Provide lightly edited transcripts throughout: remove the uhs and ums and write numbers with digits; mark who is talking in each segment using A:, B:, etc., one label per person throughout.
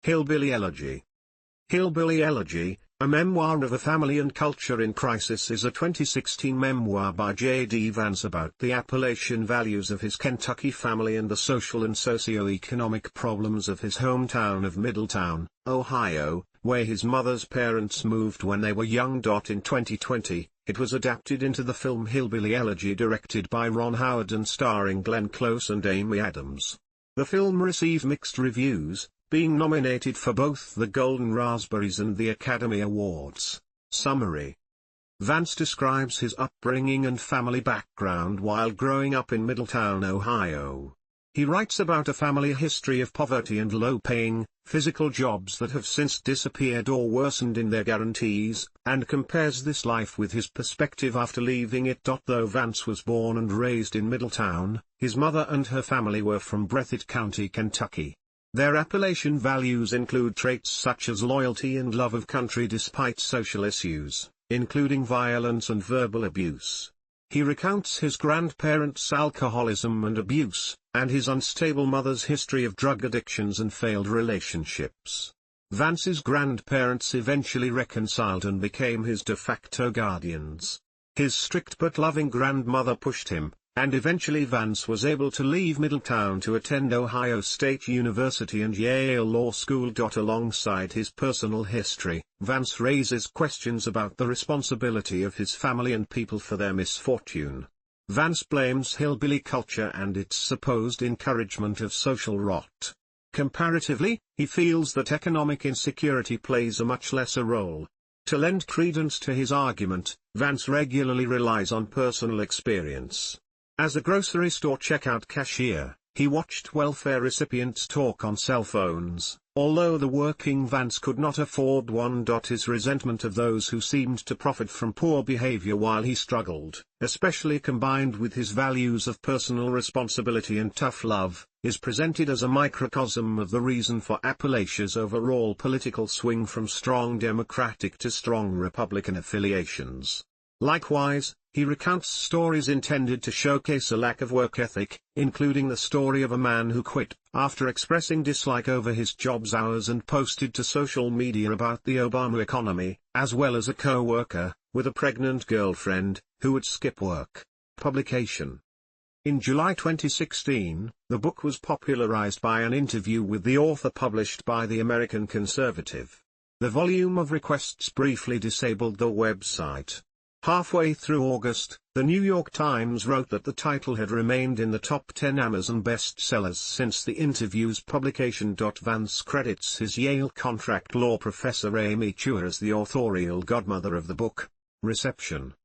A: Hillbilly Elegy. Hillbilly Elegy, a memoir of a family and culture in crisis, is a 2016 memoir by J.D. Vance about the Appalachian values of his Kentucky family and the social and socio-economic problems of his hometown of Middletown, Ohio, where his mother's parents moved when they were young. In 2020, it was adapted into the film Hillbilly Elegy, directed by Ron Howard and starring Glenn Close and Amy Adams. The film received mixed reviews, being nominated for both the Golden Raspberries and the Academy Awards. Summary. Vance describes his upbringing and family background while growing up in Middletown, Ohio. He writes about a family history of poverty and low-paying, physical jobs that have since disappeared or worsened in their guarantees, and compares this life with his perspective after leaving it. Though Vance was born and raised in Middletown, his mother and her family were from Breathitt County, Kentucky. Their Appalachian values include traits such as loyalty and love of country despite social issues, including violence and verbal abuse. He recounts his grandparents' alcoholism and abuse, and his unstable mother's history of drug addictions and failed relationships. Vance's grandparents eventually reconciled and became his de facto guardians. His strict but loving grandmother pushed him, and eventually Vance was able to leave Middletown to attend Ohio State University and Yale Law School. Alongside his personal history, Vance raises questions about the responsibility of his family and people for their misfortune. Vance blames hillbilly culture and its supposed encouragement of social rot. Comparatively, he feels that economic insecurity plays a much lesser role. To lend credence to his argument, Vance regularly relies on personal experience. As a grocery store checkout cashier, he watched welfare recipients talk on cell phones. Although the working Vance could not afford one. His resentment of those who seemed to profit from poor behavior while he struggled, especially combined with his values of personal responsibility and tough love, is presented as a microcosm of the reason for Appalachia's overall political swing from strong Democratic to strong Republican affiliations. Likewise, he recounts stories intended to showcase a lack of work ethic, including the story of a man who quit after expressing dislike over his job's hours and posted to social media about the Obama economy, as well as a co-worker, with a pregnant girlfriend, who would skip work. Publication. In July 2016, the book was popularized by an interview with the author published by the American Conservative. The volume of requests briefly disabled the website. Halfway through August, the New York Times wrote that the title had remained in the top 10 Amazon bestsellers since the interview's publication. Vance credits his Yale contract law professor Amy Chua as the authorial godmother of the book. Reception.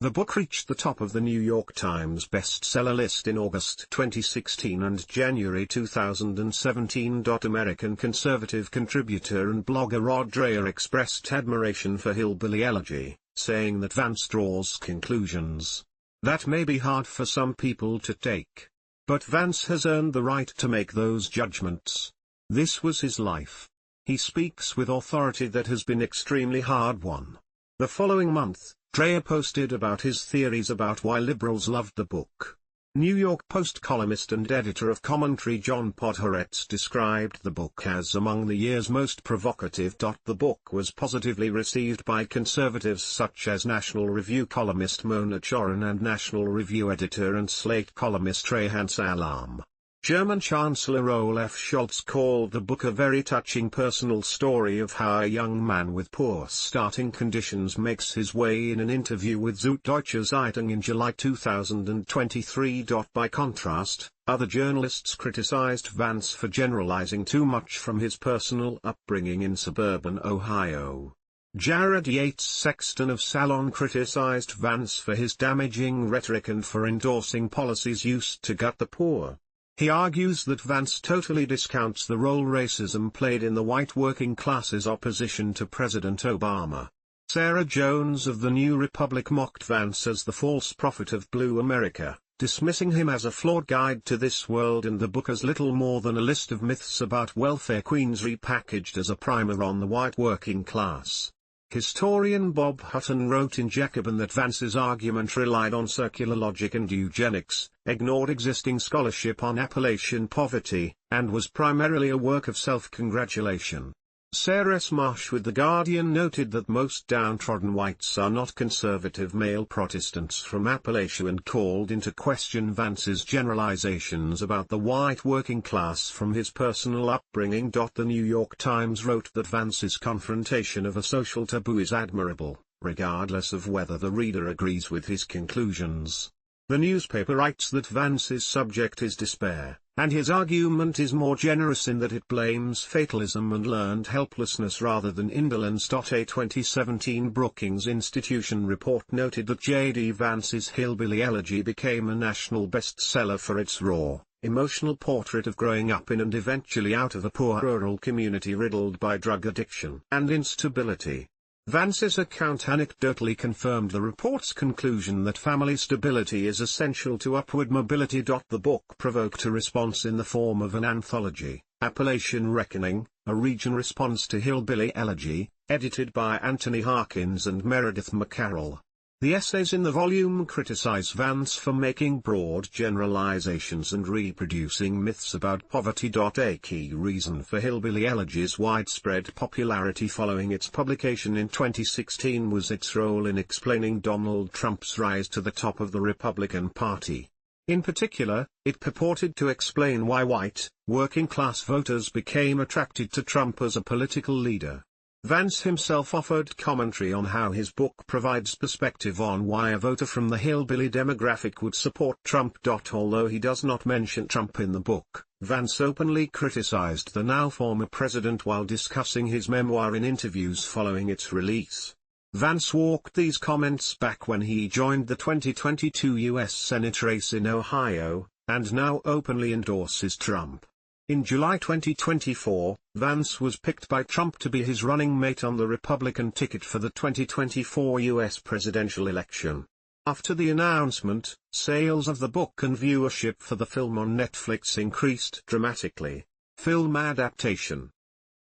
A: The book reached the top of the New York Times bestseller list in August 2016 and January 2017. American Conservative contributor and blogger Rod Dreher expressed admiration for Hillbilly Elegy, saying that Vance draws conclusions that may be hard for some people to take. But Vance has earned the right to make those judgments. This was his life. He speaks with authority that has been extremely hard-won. The following month, Dreher posted about his theories about why liberals loved the book. New York Post columnist and editor of commentary John Podhoretz described the book as among the year's most provocative. The book was positively received by conservatives such as National Review columnist Mona Choron and National Review editor and Slate columnist Rehan Salam. German Chancellor Olaf Scholz called the book a very touching personal story of how a young man with poor starting conditions makes his way in an interview with Süddeutsche Zeitung in July 2023. By contrast, other journalists criticized Vance for generalizing too much from his personal upbringing in suburban Ohio. Jared Yates Sexton of Salon criticized Vance for his damaging rhetoric and for endorsing policies used to gut the poor. He argues that Vance totally discounts the role racism played in the white working class's opposition to President Obama. Sarah Jones of the New Republic mocked Vance as the false prophet of Blue America, dismissing him as a flawed guide to this world and the book as little more than a list of myths about welfare queens repackaged as a primer on the white working class. Historian Bob Hutton wrote in Jacobin that Vance's argument relied on circular logic and eugenics, ignored existing scholarship on Appalachian poverty, and was primarily a work of self-congratulation. Sarah S. Marsh with The Guardian noted that most downtrodden whites are not conservative male Protestants from Appalachia and called into question Vance's generalizations about the white working class from his personal upbringing. The New York Times wrote that Vance's confrontation of a social taboo is admirable, regardless of whether the reader agrees with his conclusions. The newspaper writes that Vance's subject is despair, and his argument is more generous in that it blames fatalism and learned helplessness rather than indolence. A 2017 Brookings Institution report noted that J.D. Vance's Hillbilly Elegy became a national bestseller for its raw, emotional portrait of growing up in and eventually out of a poor rural community riddled by drug addiction and instability. Vance's account anecdotally confirmed the report's conclusion that family stability is essential to upward mobility. The book provoked a response in the form of an anthology, Appalachian Reckoning, a region response to Hillbilly Elegy, edited by Anthony Harkins and Meredith McCarroll. The essays in the volume criticize Vance for making broad generalizations and reproducing myths about poverty. A key reason for Hillbilly Elegy's widespread popularity following its publication in 2016 was its role in explaining Donald Trump's rise to the top of the Republican Party. In particular, it purported to explain why white, working-class voters became attracted to Trump as a political leader. Vance himself offered commentary on how his book provides perspective on why a voter from the hillbilly demographic would support Trump. Although he does not mention Trump in the book, Vance openly criticized the now former president while discussing his memoir in interviews following its release. Vance walked these comments back when he joined the 2022 U.S. Senate race in Ohio, and now openly endorses Trump. In July 2024, Vance was picked by Trump to be his running mate on the Republican ticket for the 2024 U.S. presidential election. After the announcement, sales of the book and viewership for the film on Netflix increased dramatically. Film adaptation.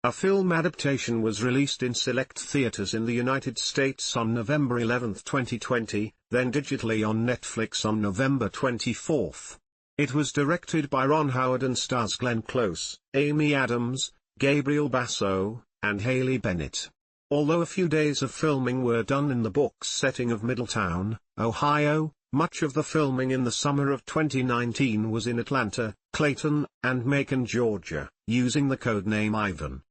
A: A film adaptation was released in select theaters in the United States on November 11, 2020, then digitally on Netflix on November 24. It was directed by Ron Howard and stars Glenn Close, Amy Adams, Gabriel Basso, and Haley Bennett. Although a few days of filming were done in the book's setting of Middletown, Ohio, much of the filming in the summer of 2019 was in Atlanta, Clayton, and Macon, Georgia, using the codename Ivan.